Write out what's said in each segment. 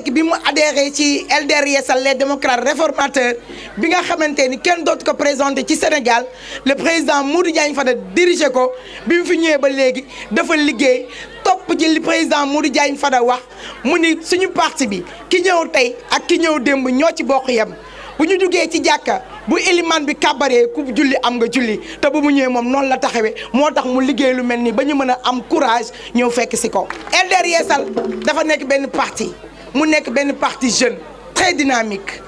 Seck bi mu adhéré ci LDR Yeesal les démocrates réformateurs bi nga xamante ni kenn dootu ko présenté ci Sénégal le président Modou Diagne Fada dirigé ko bi mu fi ñëwee ba léegi dafa liggéey topp ci li président Modou Diagne Fada wax mu ni suñu parti bi ki ñëw tey ak ki ñëw démb ñoo ci bokk yem bu ñu duggee ci jàkka bu iliman bi kàbbaree ku julli am nga julli te bu mu ñëwee moom noonu la taxawee moo tax mu liggéey lu mel nii ba ñu mën a am courage ñëw fekk si ko. LDR Yeesal dafa nekk benn parti mu nekk benn parti jeune très dynamique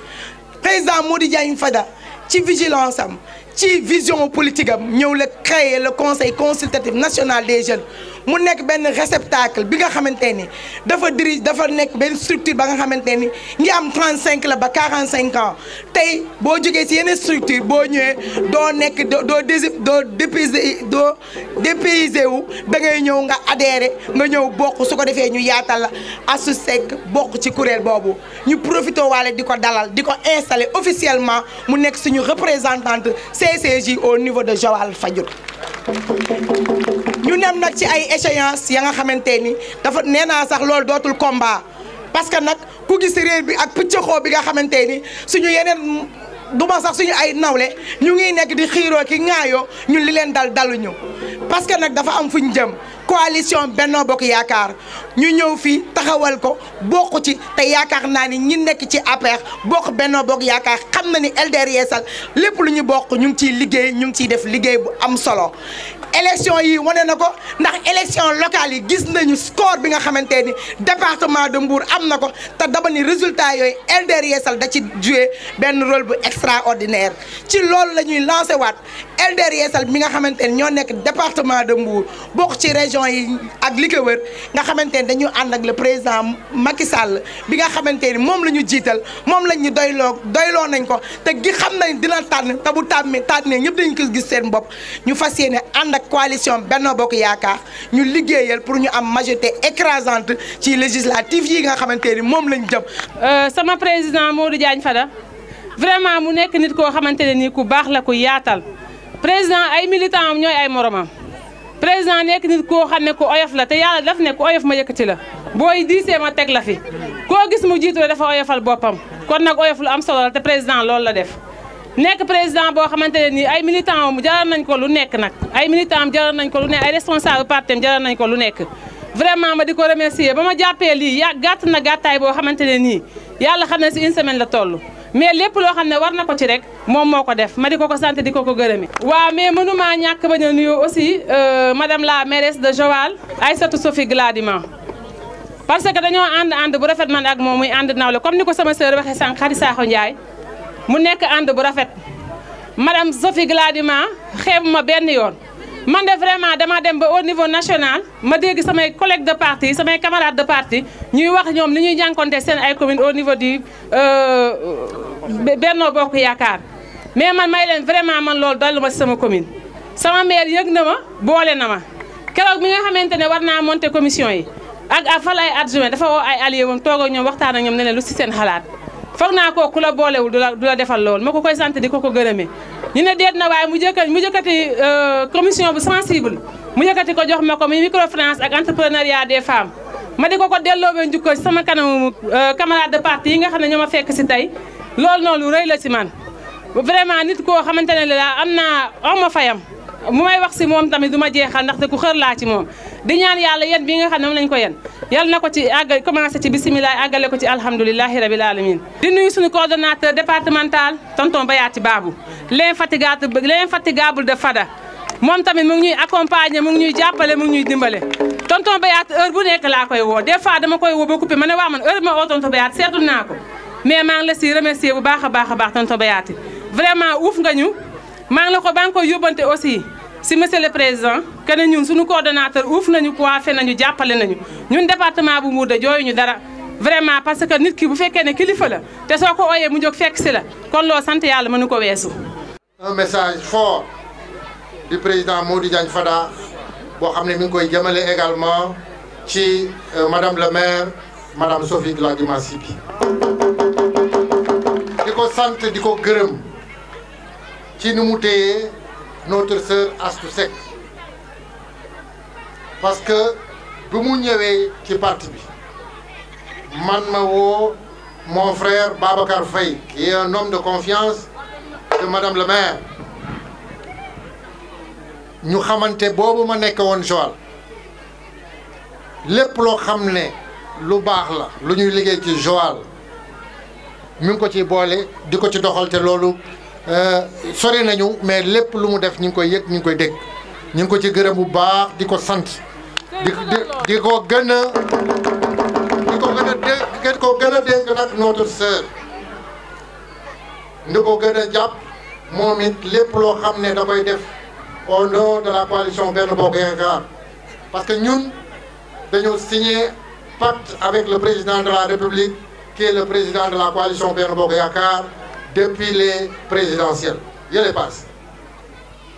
président Modou Diagne Fada ci vigilance am ci vision politique am ñëw la créer le conseil consultatif national des jeunes mu nekk benn réceptacle bi nga xamante ni dafa nekk benn structure ba nga xamante ni ngi am 35 la ba 45 ans tey boo jógee ci yeneen structure boo ñëwee doo dépaysé wu da ngay ñëw nga adhéré nga ñëw bokk su ko defee ñu yaatal la Astou Seck bokk ci kuréel boobu ñu profité waale di ko dalal di ko installé officiellement mu nekk suñu représentante CCJ au niveau de Joal Fadiouth. ñu nem nag ci ay échéance ya nga xamante ni dafa nee naa sax loolu dootul combat parce que nag ku gis réew bi ak pëccëxoo bi nga xamante ni suñu yeneen duma sax suñu ay nawle ñu ngi nekk di xiiroo ki ŋaayoo ñun li leen dal daluñu parce que nag dafa am fu ñu jëm coalition Benno Bokk Yaakaar ñu ñëw fii taxawal ko bokk ci te yaakaar naa ni ñi nekk ci APR bokk Benno Bokk Yaakaar xam na ni LDR Yeesal lépp lu ñu bokk ñu ngi ciy liggéey ñu ngi ciy def liggéey bu am solo. élection yi wane na ko ndax élection locale yi gis nañu score bi nga xamante ni département de Mbour am na ko te dama ni résultat yooyu LDR Yeesal da ci joué benn rôle bu extraordinaire ci loolu la ñuy lancé waat LDR Yeesal bi nga xamante ni ñoo nekk département de Mbour bokk ci région yi ak li ko wër nga xamante ni dañu ànd ak le président Macky Sall bi nga xamante ni moom la ñu jiital moom la ñu doyloo nañ ko te gi xam nañ dina tànn te bu tànnee ñëpp dañu ko gis seen bopp ñu fas yéene ànd ak coalition Benno Bokk Yaakaar ñu liggéeyal pour ñu am majorité écrasante ci législative yi nga xamante ni moom lañ jëm. sama président Modou Diagne Fada vraiment mu nekk nit koo xamante ne nii ku baax la ku yaatal président ay militant am ñooy ay moromam président nekk nit koo xam ne ku oyof la te yàlla daf ne ku oyof ma yëkkati la booy diisee ma teg la fi koo gis mu jiitu la dafa oyofal boppam kon nag oyof lu am solo la te président loolu la def. nekk président boo xamante ne nii ay militant am jaral nañ ko lu nekk nag ay militant am jaral nañ ko lu nekk ay responsable parti am jaral nañ ko lu nekk vraiment ma di ko remercier ba ma jàppee lii gàtt na gàttaay boo xamante ne nii yàlla xam ne si une semaine la toll mais lépp loo xam ne war na ko ci rek moom moo ko def ma di ko sant di ko gërëmi waaw mais mënumaa ñàkk bañ a nuyu aussi madame la mairesse de Joal Aïssatou Sophie Gladima parce que dañoo ànd bu rafet man ak moom muy ànd nawle comme ni ko sama sœur waxee sànq Khady Sakho Ndiaye mu nekk ànd bu rafet madame Sophie Gladima xeebu ma benn yoon man de vraiment dama dem ba au niveau national ma dégg samay collègues de parti samay camarades de parti ñuy wax ñoom li ñuy jànkonte seen ay communes au niveau du Benno Bokk Yaakaar mais man may leen vraiment man loolu dollu ma si sama commune sama maire yëg na ma boole na ma keroog mi nga xamante ne war naa monter commission yi ak fal ay adjoint dafa woo ay alliés moom toog ak ñoom waxtaan ak ñoom ne leen lu si seen xalaat foog naa kooku la boolewul du la defal lool ma ko koy sant di ko gërëmee ñu ne deet na waaye mu jëkkati commission bu sensible mu yëkkati ko jox ma ko muy microfinance ak entrepreneuriat des femmes ma di ko delloobee njukkal sama kanamu camarade de parti yi nga xam ne ñoo ma fekk si tey loolu noonu lu rëy la si man vraiment nit koo xamante ne la am ma fayam mu may wax si moom tamit du ma jeexal ndaxte ku xër laa ci moom di ñaan yàlla yéen bi nga xam ne moom lañ ko yen yàlla na ko ci àggal commencé ci bisimilah àggale ko ci alhamdulilahi rabil alamin di nuyu suñu coordonnateur départemental tonton Bayati Babou l'infatigable de Fada moom tamit mu ngi ñuy accompagner mu ngi ñuy jàppale mu ngi ñuy dimbale tonton Bayati heure bu nekk laa koy woo des fois dama koy woo ba coupé ma ne waa man heure bi ma woo tonton Bayati seetlu naa ko mais maa ngi la si remercier bu baax a baax tonton Bayati vraiment uuf nga ñu maa ngi la ko ba nga koy yóbbante aussi si monsieur le président que ne ñun suñu coordonnateur uuf nañu coiffé nañu jàppale nañu ñun département bu Mbour de jooyu ñu dara vraiment parce que nit ki bu fekkee ne kilifa la te soo ko ooyee mu jóg fekk si la kon loo sant yàlla mënu ko weesu. un message fort du président Modou Diagne Fada boo xam ne mi ngi koy jëmale également ci madame le maire madame Sophie Gladima Siby di ko sant di ko gërëm ci ni mu téye notre sœur Astou Seck parce que bu mu ñëwee ci parti bi man ma woo mon frère Babacar Faye qui est un homme de confiance de madame le maire ñu xamante boobu ma nekk woon Joal lépp loo xam ne lu baax la lu ñuy liggéey ci Joal mi ngi ko ci boole di ko ci doxal te loolu sori nañu mais lépp lu mu def ñu ngi koy yëg ñu ngi koy dégg ñu ngi ko ci gërëm bu baax di ko sant di ko gën a dégg nag notre sœur ndi ko gën a jàpp moom it lépp loo xam ne da koy def au nom de la coalition Benno Bokk Yaakaar parce que ñun dañoo signé pacte avec le président de la République qui est le président de la coalition Benno Bokk Yaakaar depuis les présidentielles yële passe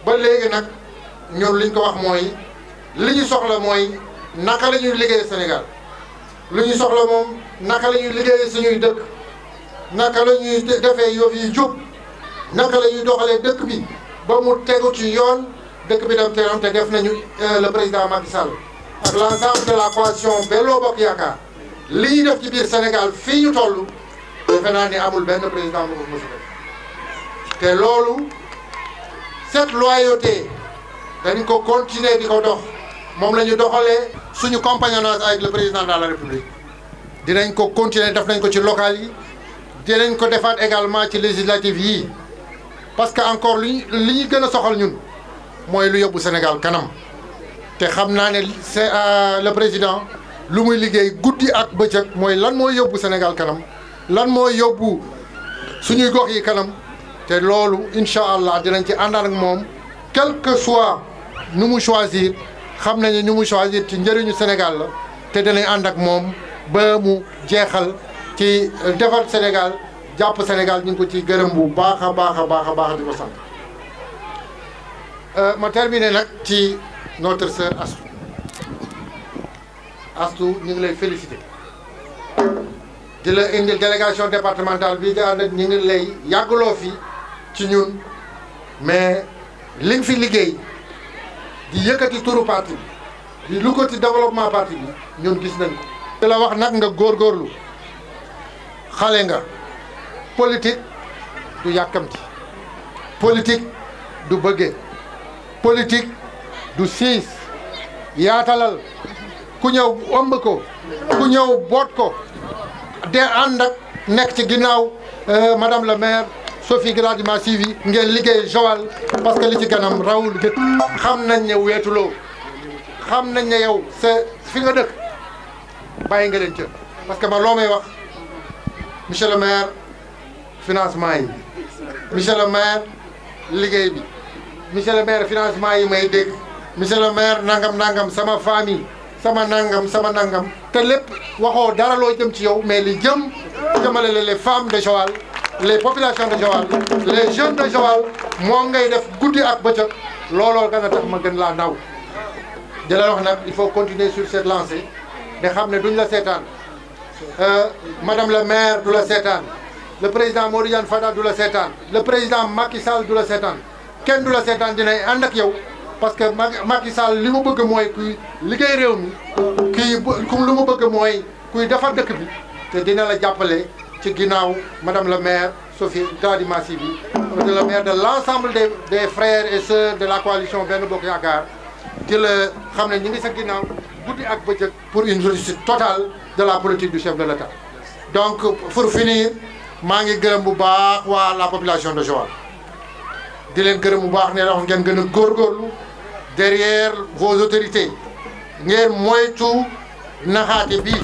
ba léegi nag ñun li ñu ko wax mooy li ñu soxla mooy naka la ñuy liggéey Sénégal lu ñu soxla moom naka la ñuy liggéey suñuy dëkk naka la ñuy defee yof yi jub naka la ñuy doxalee dëkk bi ba mu tegu ci yoon dëkk bi dem teram te def nañu le président Macky Sall ak l'ensemble de la coalition Benno Bokk Yaakaar li ñu def ci biir Sénégal fii ñu toll defe naa ni amul benn président bu ko mos a def te loolu cette loyauté dañ ko continuer di ko dox moom la ñu doxalee suñu compagnonnage avec le président de la République dinañ ko continuer def nañ ko ci local yi dinañ ko defaat également ci législative yii parce que encore li ñu gën a soxal ñun mooy lu yóbbu Sénégal kanam te xam naa ne c'est le président lu muy liggéey guddi ak bëccëg mooy lan mooy yóbbu Sénégal kanam lan mooy yóbbu suñuy gox yi kanam te loolu incha allah dinañ ci àndaan ak moom quel que soit nu mu choisir xam nañu ñu mu choisir ci njëriñu Sénégal la te dinañ ànd ak moom ba mu jeexal ci defar Sénégal jàpp Sénégal ñu ngi ko ci gërëm bu baax a baax a baax a baax di ko sant ma terminer nag ci notre sœur Astou ñu ngi lay féliciter di la indil délégation départementale bi nga ànd ak ñu ngi lay yàggaloo fi ci ñun mais li nga fi liggéey di yëkkati turu parti bi di lu ko ci développement parti bi ñun gis nañ ko. di la wax nag nga góorgóorlu xale nga politique du yàkkamti politique du bëggee politique du siis yaatalal ku ñëw ëmb ko ku ñëw boot ko de ànd ak nekk ci ginnaaw madame le maire Sophie Gladima Sivy ngeen liggéey Joal parce que li ci kanam rawul gët xam nañ ne weetuloo xam nañ ne yow sa fi nga dëkk bàyyi nga leen cër parce que ma loo may wax monsieur le maire financement yi monsieur le maire liggéey bi monsieur le maire financement yi may dégg monsieur le maire nangam sama famille sama nangam te lépp waxoo dara loo jëm ci yow mais li jëm jëmale les femmes de Joal les populations de Joal les jeunes de Joal moom ngay def guddi ak bëccëg looloo gën a tax ma gën laa naw di la wax nag il faut continuer sur cette lancée de xam ne duñ la seetaan madame le maire du la seetaan le président Modou Diagne Fada du la seetaan le président Macky Sall du la seetaan kenn du la seetaan dinay ànd ak yow parce que Macky Sall li mu bëgg mooy kuy liggéey réew mi kii lu mu bëgg mooy kuy defar dëkk bi te dina la jàppale ci ginnaaw madame le maire Sophie Gladima Sivy le maire de l'ensemble des frères et sœurs de la coalition Benno Bokk Yaakaar di la xam ne ñi ngi sa ginnaaw guddi ak bëccëg pour une réussite totale de la politique du chef de l'État. Donc pour finir maa ngi gërëm bu baax waa la population de Joal di leen gërëm bu baax ne la wax ngeen gën a góorgóorlu derrière vos autorités ngeen moytu naxaate bi